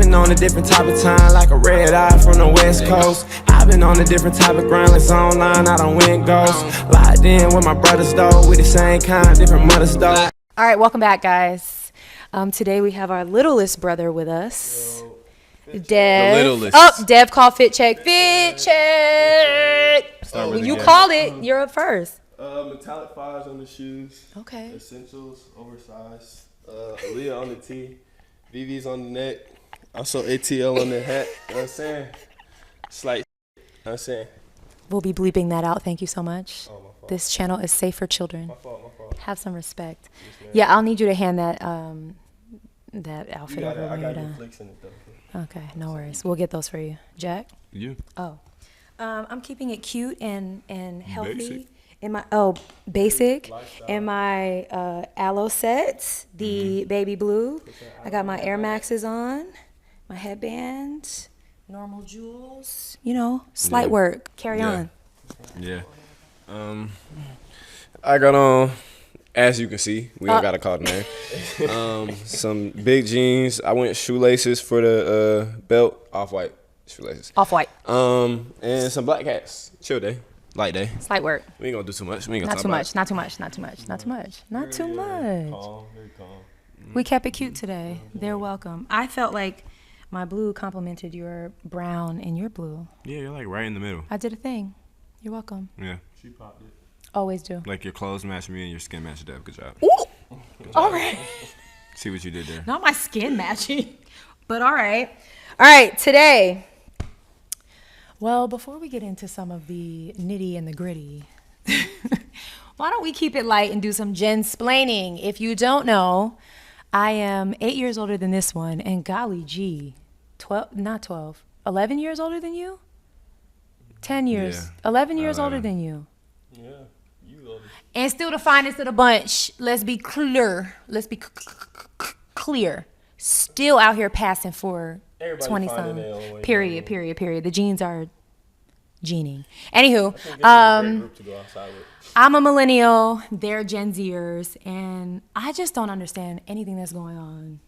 been on a different type of time, like a red eye from the West Coast. I've been on a different type of grind, like online, I done went ghost. Locked in with my brothers though, we the same kind, different mothers though. All right, welcome back, guys. Today we have our littlest brother with us. Dev. The littlest. Oh, Dev called fit check. Fit check. You called it. You're up first. Metallic 5s on the shoes. Okay. Essentials, oversized. Aaliyah on the tee. VV's on the neck. Also ATL on the hat. You know what I'm saying? Slight. You know what I'm saying? We'll be bleeping that out. Thank you so much. Oh, my fault. This channel is safe for children. My fault. Have some respect. Yes, Yeah, I'll need you to hand that outfit over I when got you're new done. flicks in it though. Okay, no worries. We'll get those for you. Jack? You. Oh. I'm keeping it cute and healthy. Basic. In my basic. Lifestyle. In my aloe sets, the baby blue. I got my Air Maxes on, my headband, normal jewels. You know, slight Yeah. work. Carry Yeah. on. Yeah. I got on, as you can see, we don't got to call the name. Some big jeans. I went shoelaces for the belt, off-white shoelaces. Off-white. And some black hats. Chill day, light day. Slight work. We ain't gonna do too much. We ain't gonna Not talk too about much. Not too much. Not too much. Not too much. Not too much. Calm, very calm. We kept it cute today. They're welcome. I felt like my blue complemented your brown and your blue. Yeah, you're like right in the middle. I did a thing. You're welcome. Yeah, She popped it. Always do. like your clothes match me and your skin match Dev. Good job. Ooh. All right. See what you did there. Not my skin matching, but all right. All right, today. Well, before we get into some of the nitty and the gritty, why don't we keep it light and do some Jensplaining? If you don't know, I am 8 years older than this one, and golly gee, 11 years older than you? 10 years, Yeah. 11 years older than you. Yeah. You love it. And still the finest of the bunch. Let's be clear. Let's be clear. Still out here passing for Everybody 20 finding their own some. way, Period. The jeans are gening. Anywho, This is a great group to go outside with. I'm a millennial. They're Gen Zers. And I just don't understand anything that's going on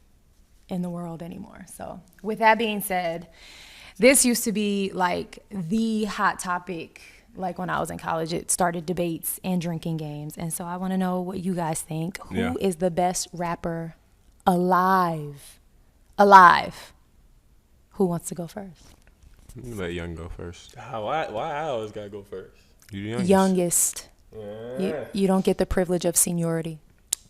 in the world anymore. So with that being said, this used to be like the hot topic. Like when I was in college, it started debates and drinking games. And so I want to know what you guys think. Who is the best rapper alive? Who wants to go first? Let Young go first. Why I always gotta go first? You the youngest. Youngest. Yeah. You don't get the privilege of seniority.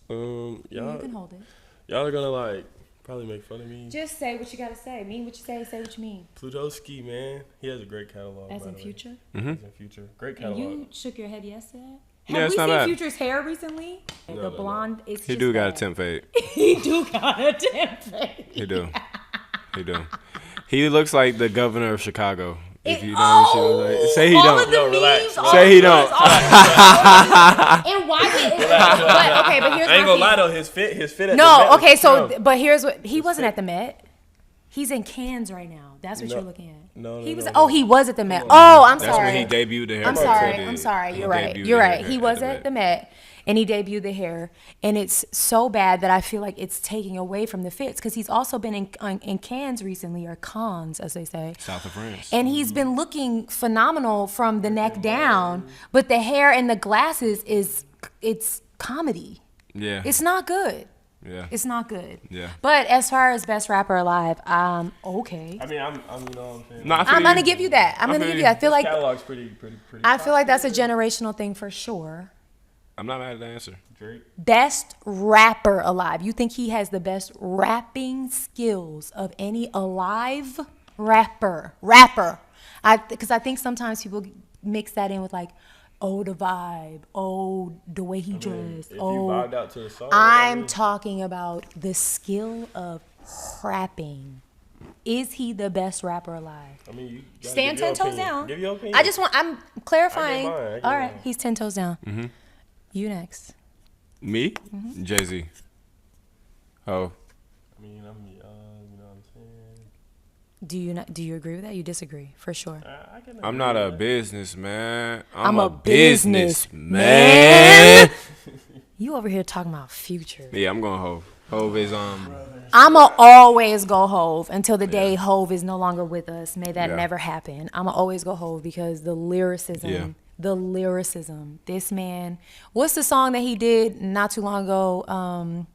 Y'all, You can hold it. y'all are gonna like probably make fun of me. Just say what you got to say. Mean what you say what you mean. Plutoski, man, he has a great catalog. As by in the way. Future? Mm-hmm. As in Future, great And catalog. you shook your head yes to that? Yeah, Have it's we not seen bad. Future's hair recently? No, The no. blonde is He just do got a bad. temp fade. He do got a temp fade. He do. He do. He looks like the governor of Chicago. If you know what she was like. Say he all don't. Of the No, relax, memes, relax. all Say of he the don't. memes, all of the- And why did but here's I ain't my gonna lie thing. though, his fit at the Met No, was okay, so strong. but here's what he wasn't at the Met. He's in Cannes right now. That's what No. you're looking at. No, He was. no. Oh, he was at the Met. Oh, I'm That's sorry. when he debuted the hair. I'm sorry. He You're right. debuted You're the right. hair He at was the at the Met, and he debuted the hair, and it's so bad that I feel like it's taking away from the fits because he's also been in Cannes recently, or Cannes as they say. South of France. And he's been looking phenomenal from the neck down, but the hair and the glasses it's comedy. Yeah. It's not good. Yeah. It's not good. Yeah. But as far as best rapper alive, okay. I mean, I'm you know what I'm saying. No, I feel I'm gonna you. give you that. I'm gonna feel give you you. that. I feel His like catalog's pretty. that's a generational thing for sure. I'm not mad at the answer. Drake. Best rapper alive. You think he has the best rapping skills of any alive rapper? Because I think sometimes people mix that in with like, oh, the vibe, oh, the way he dressed, If you oh. vibed out to the song, I'm talking about the skill of rapping. Is he the best rapper alive? I mean, you gotta Stand give your 10 toes opinion. down. Give your opinion. I'm clarifying. I get All right, mine. he's 10 toes down. Mm-hmm. You next. Me? Mm-hmm. Jay-Z. Oh. I mean, I'm you know what I'm saying. Do you agree with that? You disagree, for sure. I can I'm agree not with a that. businessman. I'm a businessman. businessman. You over here talking about Future. Yeah, I'm going Hov. Hov is I'ma always go Hov until the day Hov is no longer with us. May that never happen. I'ma always go Hov because the lyricism. This man. What's the song that he did not too long ago?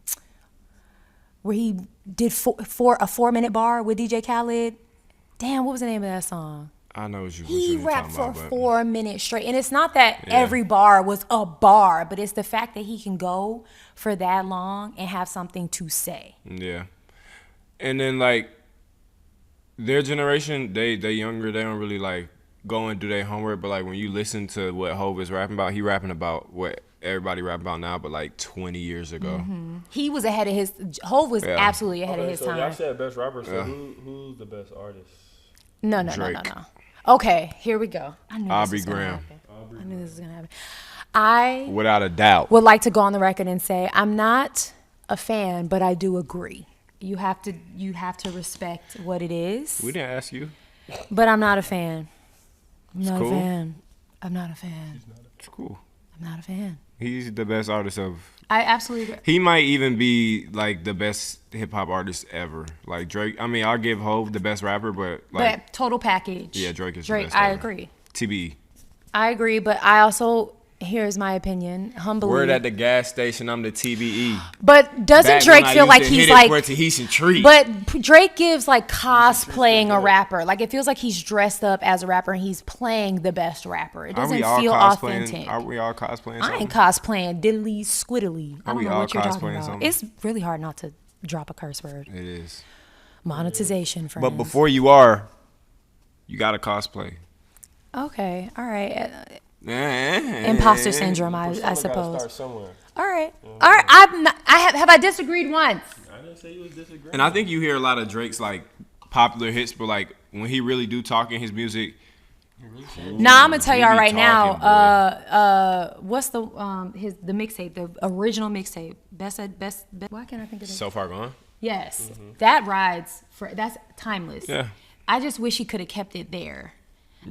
Where he did a 4-minute bar with DJ Khaled. Damn, what was the name of that song? I know what He you're rapped talking for about, 4 minutes straight. And it's not that every bar was a bar, but it's the fact that he can go for that long and have something to say. Yeah. And then, like, their generation, they younger, they don't really, like, go and do their homework. But, like, when you listen to what Hov is rapping about, he rapping about what everybody rap about now, but, like, 20 years ago. Mm-hmm. He was ahead of his... Hov was absolutely ahead of his so time. y'all said best rapper, so who's the best artist? No. Okay, here we go. I knew Aubrey this was Graham. I knew this was going to happen. I Without a doubt. would like to go on the record and say I'm not a fan, but I do agree. You have to respect what it is. We didn't ask you. But I'm not a fan. I'm not cool. a fan. I'm not a fan. It's cool. I'm not a fan. He's the best artist of... I absolutely agree. He might even be, like, the best hip-hop artist ever. Like, Drake... I mean, I'll give Hov the best rapper, but, like... But total package. Yeah, Drake is the Drake, best I ever. agree. TBE. I agree, but I also... Here's my opinion. Humbly. Word at the gas station, I'm the TBE. But doesn't Back Drake when I feel used like to he's hit it like... for a Tahitian treat. But Drake gives like cosplaying a rapper. Like it feels like he's dressed up as a rapper and he's playing the best rapper. It doesn't feel authentic. Are we all cosplaying something? I ain't cosplaying diddly squiddly. I don't know what you're talking about. something? It's really hard not to drop a curse word. It is. Monetization, friends. But before you are, you got to cosplay. Okay, all right. Imposter syndrome, I Persona gotta suppose. start somewhere. All right. I'm not, have I disagreed once? I didn't say you was disagreeing. And I think you hear a lot of Drake's, like, popular hits, but, like, when he really do talk in his music... Nah, I'm gonna tell y'all be right talking, now. What's the mixtape, the original mixtape? Best. Why can't I think of it? So Far Gone? Yes, that rides for. That's timeless. Yeah. I just wish he could have kept it there.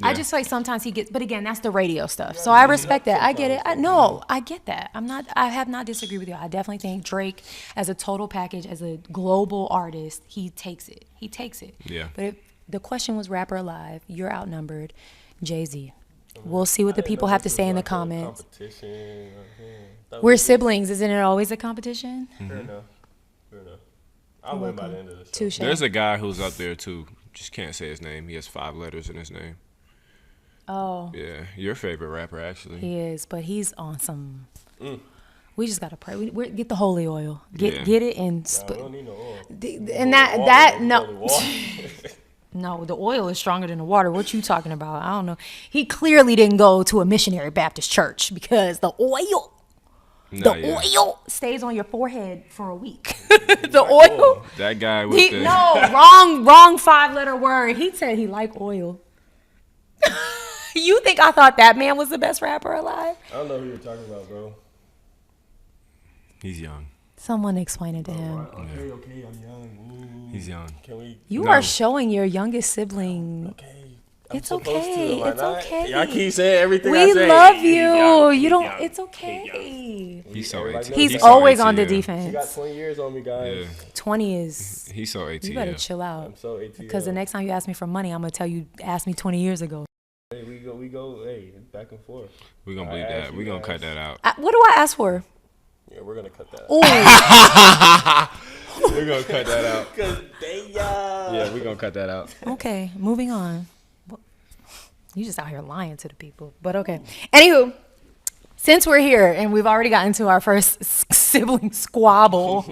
I Yeah. just feel like sometimes he gets, but again, that's the radio stuff. So I respect that. I get it. I get that. I have not disagreed with you. I definitely think Drake, as a total package, as a global artist, he takes it. Yeah. But if the question was rapper alive, you're outnumbered. Jay-Z. We'll see what the people have to say in the comments. Competition. We're siblings. Isn't it always a competition? Fair enough. I'll win by the end of the show. Touche. There's a guy who's up there, too. Just can't say his name. He has 5 letters in his name. Oh. Yeah. Your favorite rapper, actually. He is, but he's on some. We just gotta pray. We get the holy oil. Yeah. Get it and I don't need no oil. and that no. Holy water. No, the oil is stronger than the water. What you talking about? I don't know. He clearly didn't go to a missionary Baptist church because the oil oil stays on your forehead for a week. The oil. That guy with the... No, wrong 5-letter word. He said he liked oil. You think I thought that man was the best rapper alive? I don't know who you're talking about, bro. He's young. Someone explain it to him. Okay, I'm young. Ooh. He's young. Can we? You are showing your youngest sibling. Okay. It's okay. It's okay. I keep saying everything I We say. love you. You don't. It's okay. He's so Everybody 18. knows He's He's so always on the ATL. She got defense. 20 years on me, guys. Yeah. 20 is. He's so ATL. You better chill out. I'm so ATL. Because the next time you ask me for money, I'm gonna tell you asked me 20 years ago. Hey, we go, hey, back and forth. We're going to bleep that. We're going to cut that out. What do I ask for? Yeah, we're gonna cut that out. Oh, We're going to cut that out. Cause Yeah, we're going to cut that out. okay. Moving on. You just out here lying to the people, but okay. Anywho, since we're here and we've already gotten to our first sibling squabble,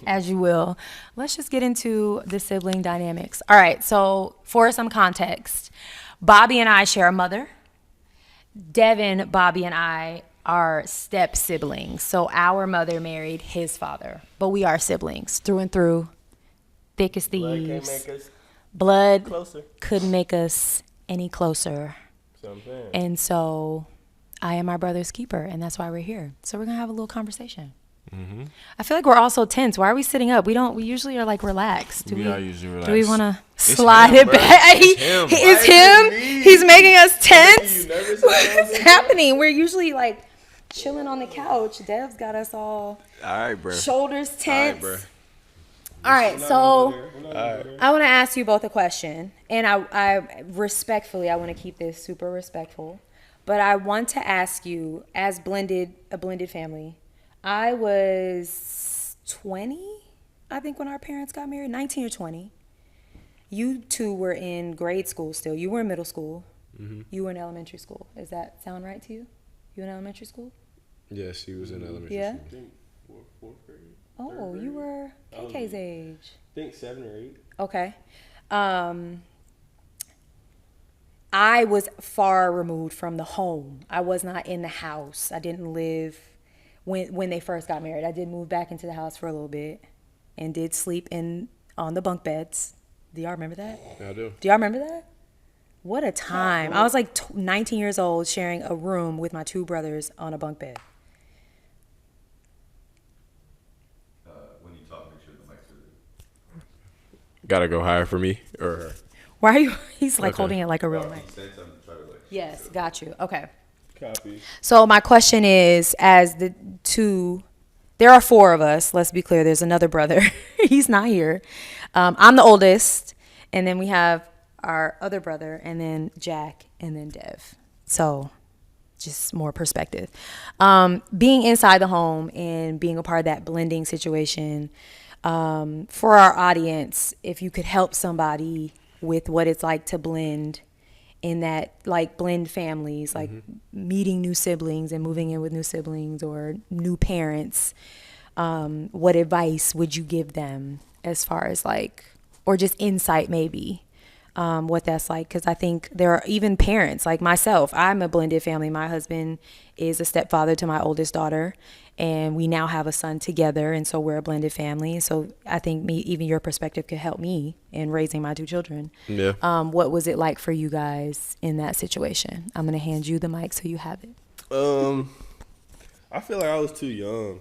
as you will, let's just get into the sibling dynamics. All right. So for some context, Bobby and I share a mother. Devin, Bobby, and I are step siblings. So our mother married his father, but we are siblings through and through, thick as blood can't thieves. make us Blood closer. couldn't make us any closer. That's what I'm saying. And so I am my brother's keeper, and that's why we're here. So we're going to have a little conversation. Mm-hmm. I feel like we're all so tense. Why are we sitting up? We usually are like relaxed. We are usually relaxed. Do we want to slide him, it bro. back? It's him. It's him. He's making us tense. You nervous What about is this? happening? We're usually like chilling on the couch. Dev's got us all All right, bro. shoulders All tense. right, bro. All right, so Alright. I want to ask you both a question, and I respectfully, I want to keep this super respectful, but I want to ask you, as a blended family, I was 20, I think, when our parents got married, 19 or 20. You two were in grade school still. You were in middle school. Mm-hmm. You were in elementary school. Does that sound right to you? You in elementary school? Yes, he was in elementary Yeah. school. I think fourth grade. Oh, Third grade? you were KK's age. I think 7 or 8. Okay. I was far removed from the home. I was not in the house. I didn't live when they first got married. I did move back into the house for a little bit and did sleep on the bunk beds. Do y'all remember that? I do. Do y'all remember that? What a time. I was like 19 years old sharing a room with my two brothers on a bunk bed. When you talk, make sure the mic's really. Gotta go higher for me or her. Why are you? He's like Okay. holding it like a real If mic. you say something, try to like. Yes, got you. Okay. Copy. So my question is, as the two, there are 4 of us. Let's be clear. There's another brother. He's not here. I'm the oldest, and then we have our other brother, and then Jack, and then Dev. So just more perspective. Being inside the home and being a part of that blending situation, for our audience, if you could help somebody with what it's like to blend in that, like, blend families, like meeting new siblings and moving in with new siblings or new parents, what advice would you give them as far as, like, or just insight maybe, what that's like? Because I think there are even parents like myself. I'm a blended family. My husband is a stepfather to my oldest daughter, and we now have a son together, and so we're a blended family. So I think even your perspective could help me in raising my 2 children. Yeah. What was it like for you guys in that situation? I'm gonna hand you the mic so you have it. I feel like I was too young.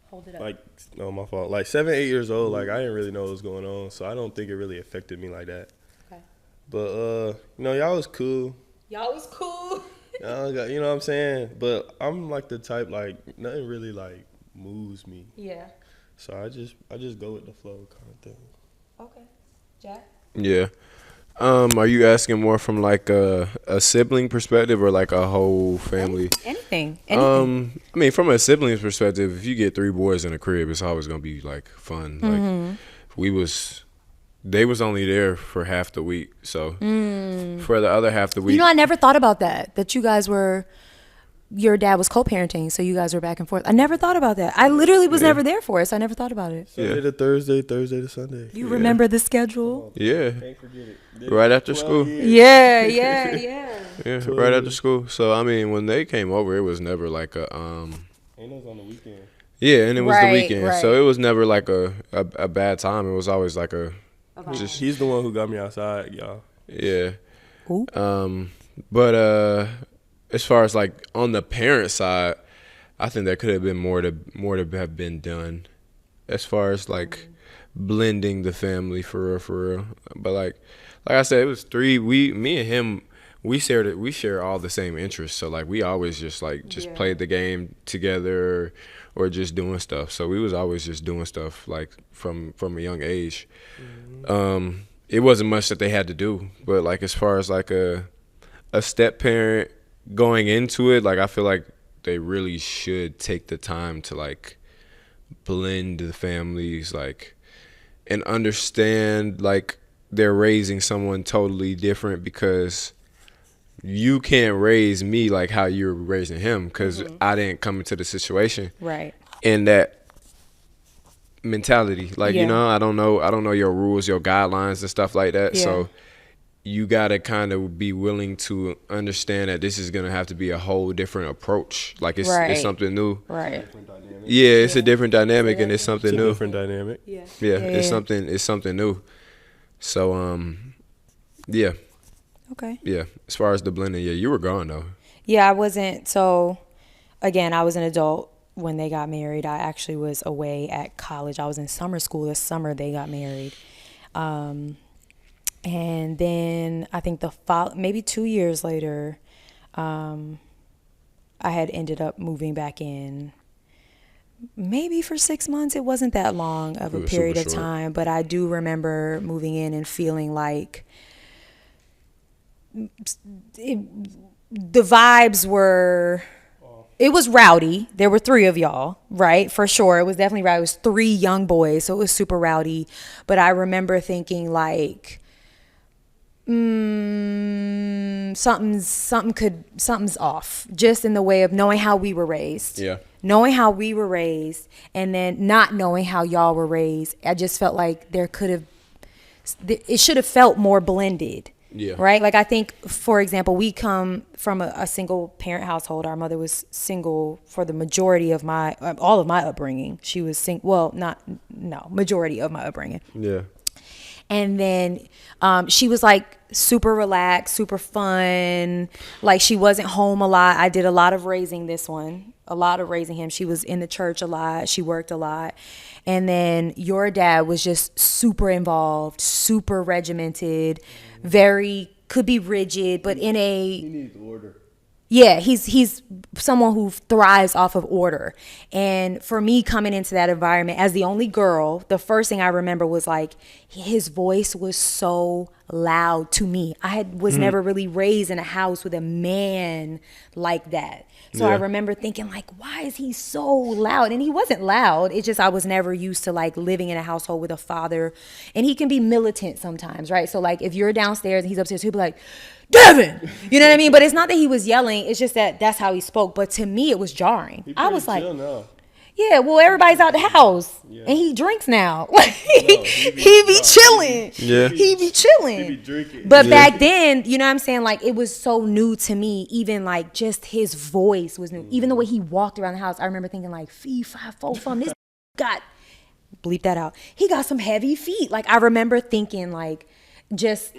Hold it up. Like, no, my fault. Like 7, 8 years old. Like, I didn't really know what was going on, so I don't think it really affected me like that. Okay. But y'all was cool. Y'all was cool. Y'all got, you know what I'm saying? But I'm like the type, like, nothing really like moves me. Yeah. So I just go with the flow kind of thing. Okay. Jack? Yeah. Are you asking more from like a sibling perspective or like a whole family? Anything. I mean, from a sibling's perspective, if you get 3 boys in a crib, it's always gonna be like fun. Like they was only there for half the week, so for the other half the week, You know, I never thought about that you guys were, your dad was co-parenting, so you guys were back and forth. I never thought about that. I literally was never there for it, so I never thought about it. Sunday to Thursday, Thursday to Sunday. You remember the schedule? yeah, Can't forget it. right after 12 school. years. Yeah. Yeah, right after school. So I mean, when they came over, it was never like a And it was on the weekend. yeah, and it was Right, the weekend, right. so it was never like a bad time. It was always like a just He's the one who got me outside, y'all. yeah. Ooh. But as far as like on the parent side, I think there could have been more to have been done, as far as like blending the family for real. But like I said, it was 3. Me and him, we share all the same interests. So like we always just played the game together, or just doing stuff. So we was always just doing stuff like from a young age. It wasn't much that they had to do, but like as far as like a step parent going into it, like I feel like they really should take the time to like blend the families, like, and understand like they're raising someone totally different, because you can't raise me like how you're raising him, because I didn't come into the situation Right. in that mentality. Like, Yeah. you know, I don't know your rules, your guidelines and stuff like that. Yeah. So you gotta kind of be willing to understand that this is gonna have to be a whole different approach. Like it's Right. something new. Right. Different dynamic. Yeah, it's a different dynamic, and it's something It's a new. different dynamic. Yeah. Yeah, it's something new. So yeah. Okay. As far as the blending, yeah, you were gone though. Yeah, I wasn't. So, again, I was an adult when they got married. I actually was away at college. I was in summer school this summer. They got married. And then I think maybe 2 years later, I had ended up moving back in maybe for 6 months. It wasn't that long of a It was period of super short. time, but I do remember moving in and feeling like the vibes were, it was rowdy. There were 3 of y'all, right? For sure. It was definitely rowdy. It was 3 young boys, so it was super rowdy. But I remember thinking like, something's off, just in the way of knowing how we were raised. Yeah. Knowing how we were raised and then not knowing how y'all were raised. I just felt like it should have felt more blended. Yeah. Right? Like I think, for example, we come from a single parent household. Our mother was single for the majority of all of my upbringing. She was majority of my upbringing. Yeah. And then she was like super relaxed, super fun. Like she wasn't home a lot. I did a lot of raising him. She was in the church a lot. She worked a lot. And then your dad was just super involved, super regimented, could be rigid, but in He needs order. yeah, he's someone who thrives off of order. And for me coming into that environment as the only girl, the first thing I remember was like his voice was so loud to me. I was never really raised in a house with a man like that. So I remember thinking like, why is he so loud? And he wasn't loud. It's just I was never used to like living in a household with a father. And he can be militant sometimes, right? So like if you're downstairs and he's upstairs, he'll be like, Devin, you know what I mean? But it's not that he was yelling. It's just that that's how he spoke. But to me, it was jarring. I was like, now. yeah, well, everybody's out the house and he drinks now. He be chilling. Yeah. He be chilling. He be drinking. But back then, you know what I'm saying? Like, it was so new to me. Even like just his voice was new. Even the way he walked around the house, I remember thinking like, fee, fi, fo, fum, this got, bleep that out. He got some heavy feet. Like, I remember thinking like, just,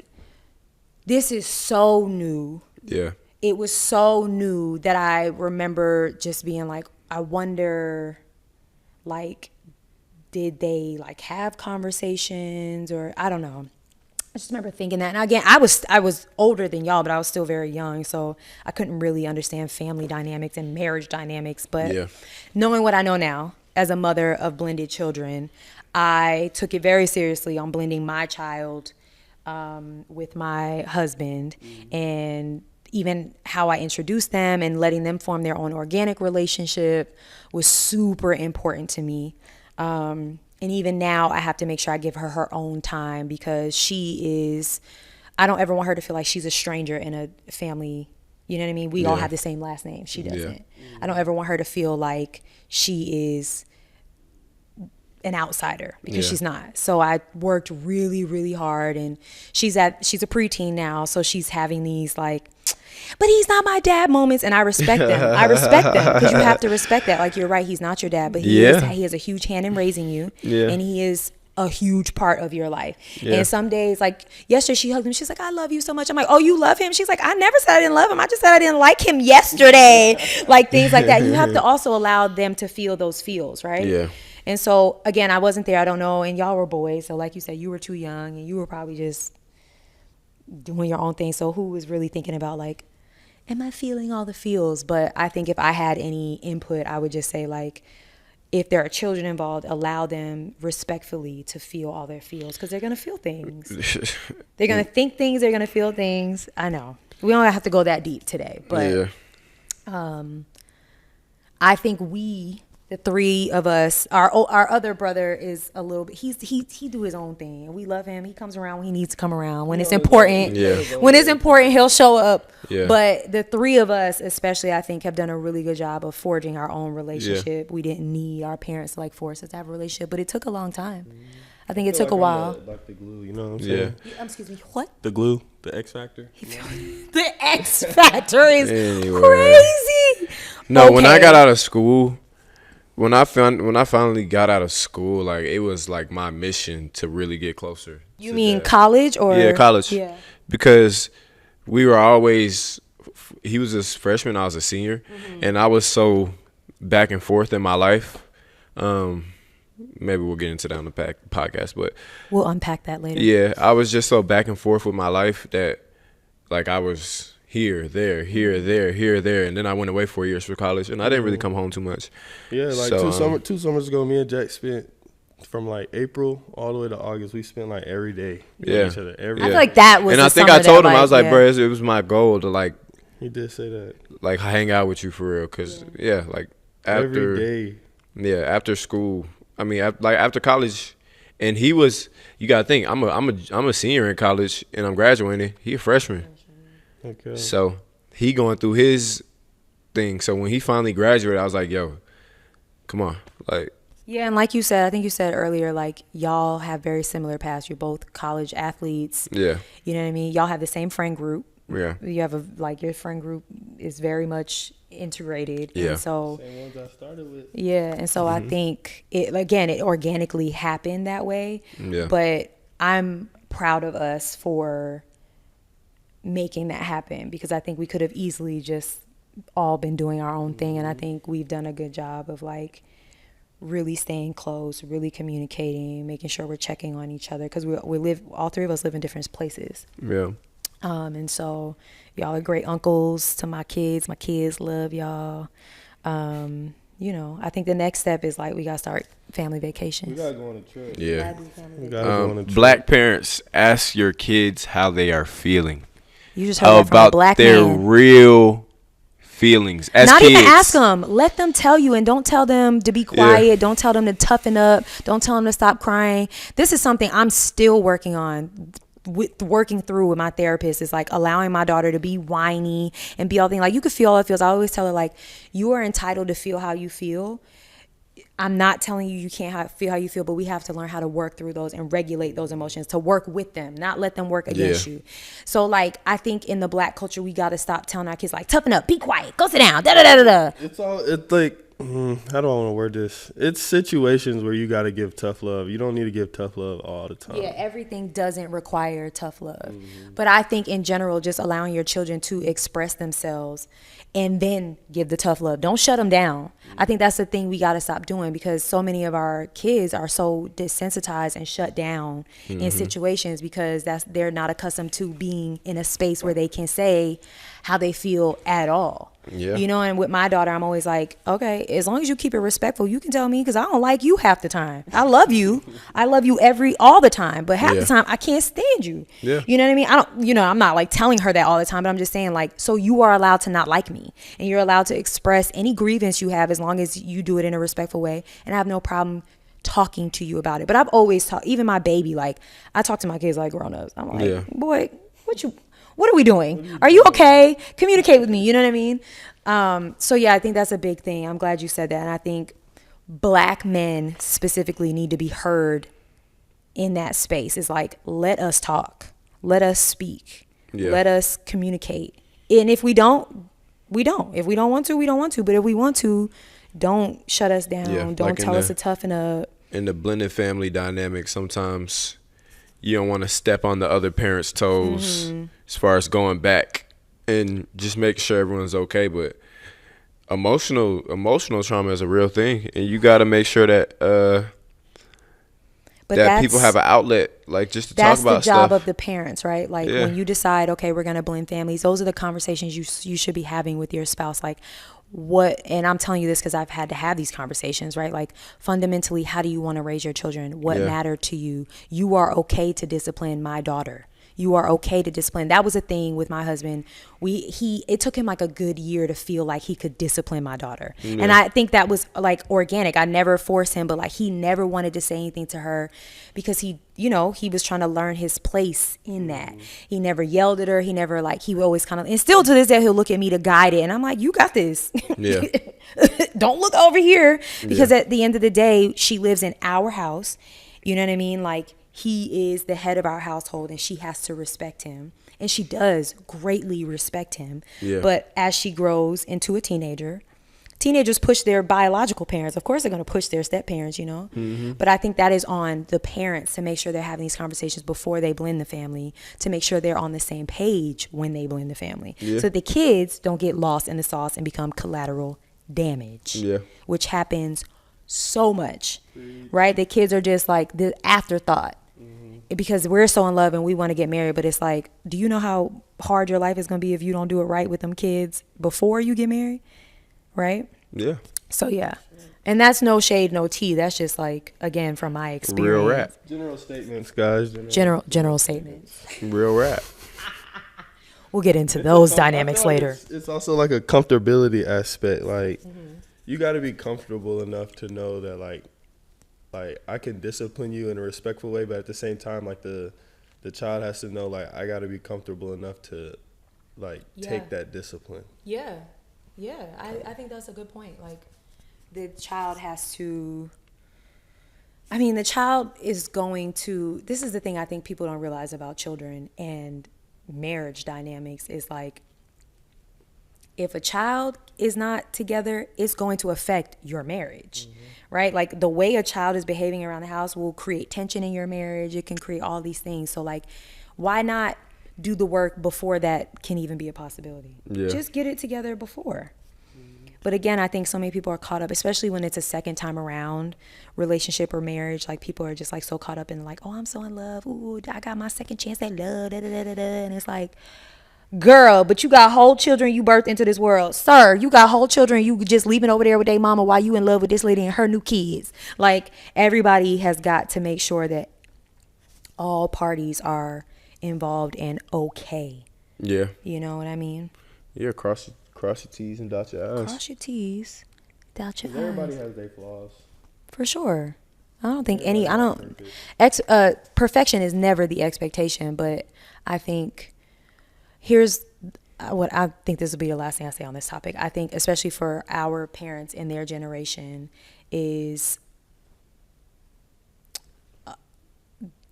this is so new. Yeah. It was so new that I remember just being like, I wonder, like, did they like have conversations or I don't know. I just remember thinking that. And again, I was older than y'all, but I was still very young, so I couldn't really understand family dynamics and marriage dynamics. But knowing what I know now as a mother of blended children, I took it very seriously on blending my child with my husband, and even how I introduced them and letting them form their own organic relationship was super important to me. And even now I have to make sure I give her her own time, because I don't ever want her to feel like she's a stranger in a family. You know what I mean? We all have the same last name. She doesn't. I don't ever want her to feel like she is an outsider, because she's not. So I worked really, really hard, and she's a preteen now. So she's having these like, but he's not my dad moments, and I respect them. I respect them, because you have to respect that. Like, you're right, he's not your dad, but he has a huge hand in raising you, and he is a huge part of your life. And some days, like yesterday, she hugged him. She's like, I love you so much. I'm like, oh, you love him? She's like, I never said I didn't love him. I just said I didn't like him yesterday. Like, things like that. You have to also allow them to feel those feels, right? Yeah. And so, again, I wasn't there. I don't know. And y'all were boys. So like you said, you were too young, and you were probably just doing your own thing. So who was really thinking about like, am I feeling all the feels? But I think if I had any input, I would just say like, if there are children involved, allow them respectfully to feel all their feels, because they're going to feel things. They're going to think things. They're going to feel things. I know. We don't have to go that deep today. But I think the 3 of us, our other brother is a little bit, he do his own thing, and we love him. He comes around when he needs to come around. When it's important, he'll show up. Yeah. But the 3 of us, especially, I think, have done a really good job of forging our own relationship. Yeah. We didn't need our parents to like force us to have a relationship, but it took a long time. I think it took a while. Like the glue, you know what I'm saying? Excuse me, what? The glue, the X factor. The X factor is crazy. No, okay. When I got out of school, when I finally got out of school, like, it was like my mission to really get closer. You mean that. College or? Yeah, college. Yeah. Because we were always, he was a freshman, I was a senior, and I was so back and forth in my life. Maybe we'll get into that on the podcast, but we'll unpack that later. Yeah, I was just so back and forth with my life that, like, here, there, and then I went away 4 years for college, and I didn't really come home too much. Yeah, like So, two summers ago, me and Jack spent from like April all the way to August. We spent like every day with each other. Every I day. feel like that was. And the I think summer I told that, him, I was like, yeah. bro, it was my goal to like He did say that. like hang out with you for real, cause like after Every day. yeah, after school, I mean, like after college, and he was. You gotta think, I'm a senior in college, and I'm graduating. He a freshman, Okay. so he going through his thing. So when he finally graduated, I was like, yo, come on, like. Yeah, and like you said, I think you said earlier, like y'all have very similar paths. You're both college athletes. Yeah. You know what I mean? Y'all have the same friend group. Yeah. You have your friend group is very much integrated. Yeah. And so Same ones I started with. yeah, and so I think it organically happened that way. Yeah. But I'm proud of us for making that happen, because I think we could have easily just all been doing our own thing, and I think we've done a good job of like really staying close, really communicating, making sure we're checking on each other, because all three of us live in different places. Yeah. And so y'all are great uncles to my kids. My kids love y'all. You know, I think the next step is like we gotta start family vacations. We gotta go on a trip. Yeah. We gotta go on a trip. Black parents, ask your kids how they are feeling. You just heard that from a About black their man. real feelings as Not kids. even ask them. Let them tell you, and don't tell them to be quiet. Yeah. Don't tell them to toughen up. Don't tell them to stop crying. This is something I'm still working on. Working through with my therapist is like allowing my daughter to be whiny and be all thing. Like, you could feel all it feels. I always tell her, like, you are entitled to feel how you feel. I'm not telling you can't feel how you feel, but we have to learn how to work through those and regulate those emotions, to work with them, not let them work against you. So, like, I think in the black culture, we got to stop telling our kids, like, toughen up, be quiet, go sit down, da-da-da-da-da. It's like, how do I want to word this? It's situations where you got to give tough love. You don't need to give tough love all the time. Yeah, everything doesn't require tough love. But I think in general, just allowing your children to express themselves and then give the tough love. Don't shut them down. I think that's the thing we got to stop doing, because so many of our kids are so desensitized and shut down in situations because they're not accustomed to being in a space where they can say how they feel at all. Yeah. You know, and with my daughter, I'm always like, okay, as long as you keep it respectful, you can tell me, because I don't like you half the time. I love you. I love you all the time, but half the time I can't stand you. Yeah. You know what I mean? I'm not like telling her that all the time, but I'm just saying, like, so you are allowed to not like me, and you're allowed to express any grievance you have as long as you do it in a respectful way, and I have no problem talking to you about it. But I've always talked, even my baby, like, I talk to my kids like grown-ups. I'm like, boy, what are we doing? Are you okay? Communicate with me. You know what I mean? So yeah, I think that's a big thing. I'm glad you said that. And I think black men specifically need to be heard in that space. It's like, let us talk. Let us speak. Yeah. Let us communicate. And if we don't, we don't. If we don't want to, we don't want to. But if we want to, don't shut us down. Yeah, Don't like tell us to toughen up. In the blended family dynamic, sometimes you don't want to step on the other parent's toes as far as going back and just make sure everyone's okay. But emotional trauma is a real thing, and you got to make sure that that people have an outlet, like, just to talk about That's the job stuff. of the parents, right? Like, when you decide, okay, we're going to blend families, those are the conversations you should be having with your spouse. Like, and I'm telling you this because I've had to have these conversations, right? Like, fundamentally, how do you want to raise your children? What matter to you? You are okay to discipline my daughter. You are okay to discipline. That was a thing with my husband. It took him like a good year to feel like he could discipline my daughter. Yeah. And I think that was like organic. I never forced him, but like, he never wanted to say anything to her because he was trying to learn his place in that. He never yelled at her. He never he would always kind of, and still to this day, he'll look at me to guide it. And I'm like, you got this. Yeah. Don't look over here, because at the end of the day, she lives in our house. You know what I mean? Like, he is the head of our household, and she has to respect him. And she does greatly respect him. Yeah. But as she grows into a teenagers push their biological parents. Of course, they're going to push their step parents, you know. Mm-hmm. But I think that is on the parents to make sure they're having these conversations before they blend the family, to make sure they're on the same page when they blend the family. Yeah. So the kids don't get lost in the sauce and become collateral damage, which happens so much, right? The kids are just like the afterthought. Because we're so in love and we want to get married, but it's like, do you know how hard your life is going to be if you don't do it right with them kids before you get married? Right? Yeah. So yeah. And that's no shade, no tea. That's just like, again, from my experience. Real rap. General statements, guys. General statements. Real rap. We'll get into those dynamics like later. It's also like a comfortability aspect. Like, you got to be comfortable enough to know that, like I can discipline you in a respectful way, but at the same time, like the child has to know, like, I got to be comfortable enough to, like, take that discipline. Yeah. Yeah. I think that's a good point. Like, the child has to, I mean, the child is going to, this is the thing I think people don't realize about children and marriage dynamics is like, if a child is not together, it's going to affect your marriage, right? Like the way a child is behaving around the house will create tension in your marriage. It can create all these things. So like, why not do the work before that can even be a possibility? Yeah. Just get it together before. But again, I think so many people are caught up, especially when it's a second time around relationship or marriage. Like people are just like so caught up in like, oh, I'm so in love. Ooh, I got my second chance at love. Da, da, da, da, da. And it's like, girl, but you got whole children you birthed into this world. Sir, you got whole children you just leaving over there with their mama while you in love with this lady and her new kids. Like everybody has got to make sure that all parties are involved and okay. Yeah. You know what I mean? Yeah, cross your T's and dot your I's. Cross your T's, dot your I's. Everybody has their flaws. For sure. I don't think perfection is never the expectation, but I think here's what I think this will be the last thing I say on this topic. I think especially for our parents in their generation is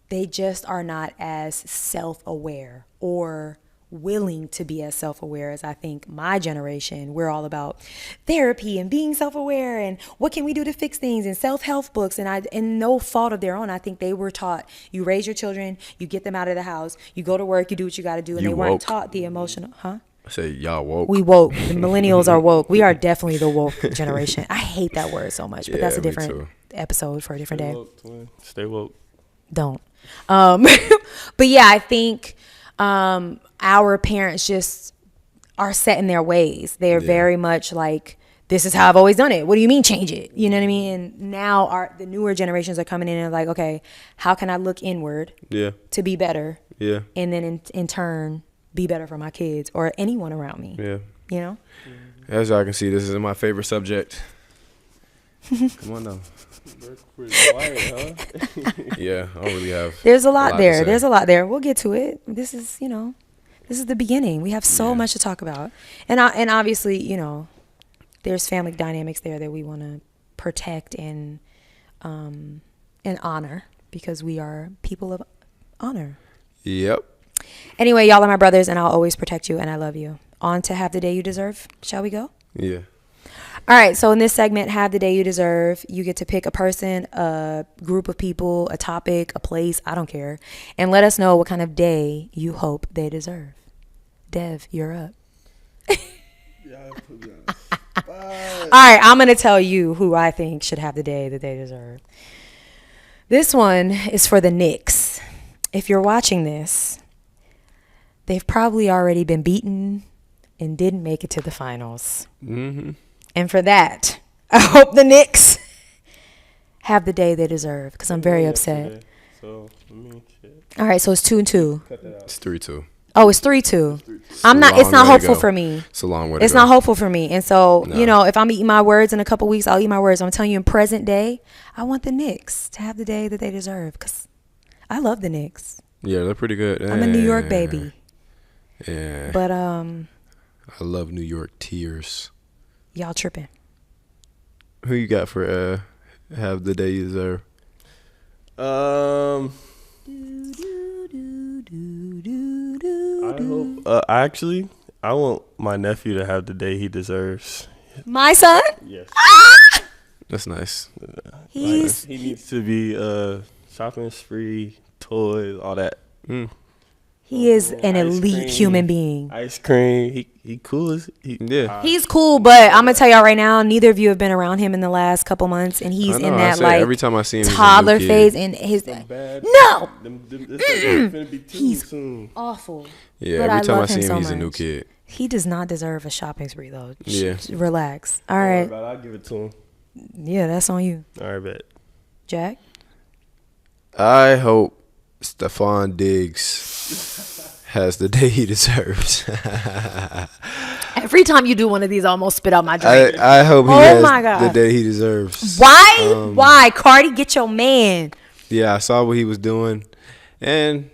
they just are not as self-aware or willing to be as self-aware as I think my generation. We're all about therapy and being self-aware and what can we do to fix things and self-help books, and no fault of their own. I think they were taught you raise your children, you get them out of the house, you go to work, you do what you got to do, and You they weren't woke. taught the emotional. I say y'all woke. We woke. The millennials are woke. We are definitely the woke generation. I hate that word so much, but that's a me different too. episode for a different Stay day. woke, twin. Stay woke. Don't. But yeah, I think our parents just are set in their ways. They're very much like, this is how I've always done it. What do you mean change it? You know what I mean? And now the newer generations are coming in and like, okay, how can I look inward to be better? Yeah. And then in turn, be better for my kids or anyone around me. Yeah. You know? As y'all can see, this is my favorite subject. Come on now. Pretty quiet, huh? Yeah, I don't really have. There's a lot to there. say. There's a lot there. We'll get to it. This is the beginning. We have so much to talk about. And obviously, there's family dynamics there that we want to protect and honor because we are people of honor. Yep. Anyway, y'all are my brothers and I'll always protect you and I love you. On to Have the Day You Deserve. Shall we go? Yeah. All right, so in this segment, Have the Day You Deserve, you get to pick a person, a group of people, a topic, a place, I don't care, and let us know what kind of day you hope they deserve. Dev, you're up. All right, I'm going to tell you who I think should have the day that they deserve. This one is for the Knicks. If you're watching this, they've probably already been beaten and didn't make it to the finals. Mm-hmm. And for that, I hope the Knicks have the day they deserve because I'm very upset. So, shit. All right, so it's 2-2. Cut that out. It's 3-2. Oh, it's 3-2. It's a not long way hopeful to go. for me. It's a long way to It's go. not hopeful for me. And so, No. if I'm eating my words in a couple weeks, I'll eat my words. I'm telling you in present day, I want the Knicks to have the day that they deserve because I love the Knicks. Yeah, they're pretty good. I'm a New York baby. Yeah. But I love New York tears. y'all tripping. Who you got for have the day you deserve? I hope. I want my nephew to have the day he deserves. My son? Yes. That's nice. He's He needs to be shopping spree, toys, all that. He is an Ice elite cream. human being. Ice cream. He cool as Yeah. He's cool, but I'm gonna tell y'all right now, neither of you have been around him in the last couple months, and he's I know, in I that say like every time I see him, he's a new toddler kid. phase, and his bad. no It's like finna be two He's- soon. awful. Yeah, But every time I love see him, so he's a new much. kid. He does not deserve a shopping spree though. Yeah. Relax. All Don't worry right. about it, I'll give it to him. Yeah, that's on you, All right, bet. Jack. I hope Stephon Diggs has the day he deserves. Every time you do one of these, I almost spit out my drink. I hope he Oh has my God. the day he deserves. Why? Why? Cardi, get your man. Yeah, I saw what he was doing, and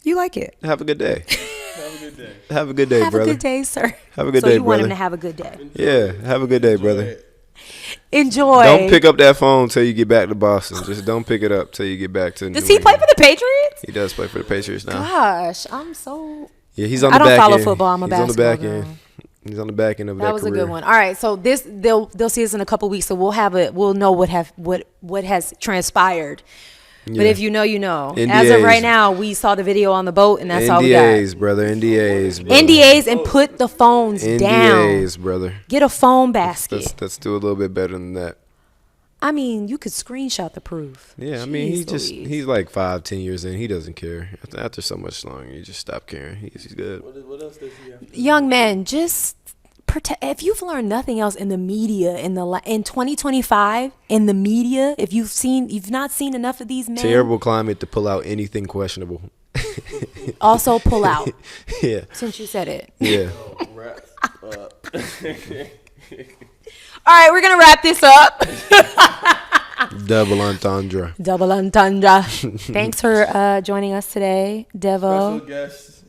You like it. have a good day. Have a good day. Have a good day, Have brother. a good day, sir. Have a good so day, you want him brother. to have a good day. Yeah, have a good day, brother. Enjoy. Don't pick up that phone till you get back to Boston. Just don't pick it up till you get back to. Does New he play for England. the Patriots? He does play for the Patriots now. Gosh, I'm so. Yeah, he's on the I don't back follow end. football. I'm a He's on the basketball back end. girl. He's on the back end of that That was career. a good one. All right, so they'll see us in a couple weeks, so we'll know what has transpired. But Yeah. if you know, you know. As of NDAs. right now, we saw the video on the boat, and that's all we got. NDAs, brother. NDAs, brother. NDAs and put the phones down. NDAs, brother. Get a phone basket. Let's do a little bit better than that. I mean, you could screenshot the proof. Yeah, I mean, Jeez Louise. he's like 5-10 years in. He doesn't care. After so much longer, you just stop caring. He's good. What else does he have? Young men, just protect. If you've learned nothing else in the media in 2025 in the media, if you've not seen enough of these men, Terrible climate to pull out anything questionable. also pull out. Yeah, Since you said it. yeah. All right, we're gonna wrap this up. Double entendre. Double entendre. Thanks for joining us today, Special Devo. guest,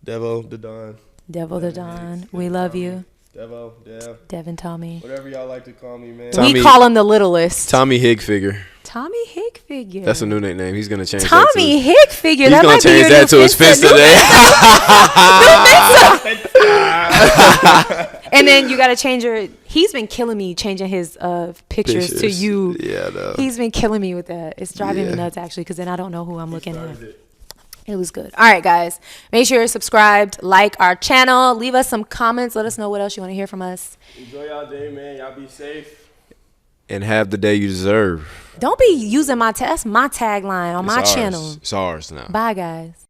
Devo the Don. Devo the Don. We love you, Devo, Dev, Devin Tommy. whatever y'all like to call me, man. Tommy- We call him the littlest. Tommy Hilfiger. Tommy Hilfiger. That's a new nickname. He's gonna change Tommy that Hilfiger. He's That gonna might be change your that new to his fist today. And then you got to change your. He's been killing me changing his pictures to you. Yeah, no. He's been killing me with that. It's driving me Yeah. nuts actually, because then I don't know who I'm looking at. It was good. All right, guys. Make sure you're subscribed, like our channel, leave us some comments. Let us know what else you want to hear from us. Enjoy y'all day, man. Y'all be safe. And have the day you deserve. Don't be using that's my tagline on It's my ours. channel. It's ours now. Bye, guys.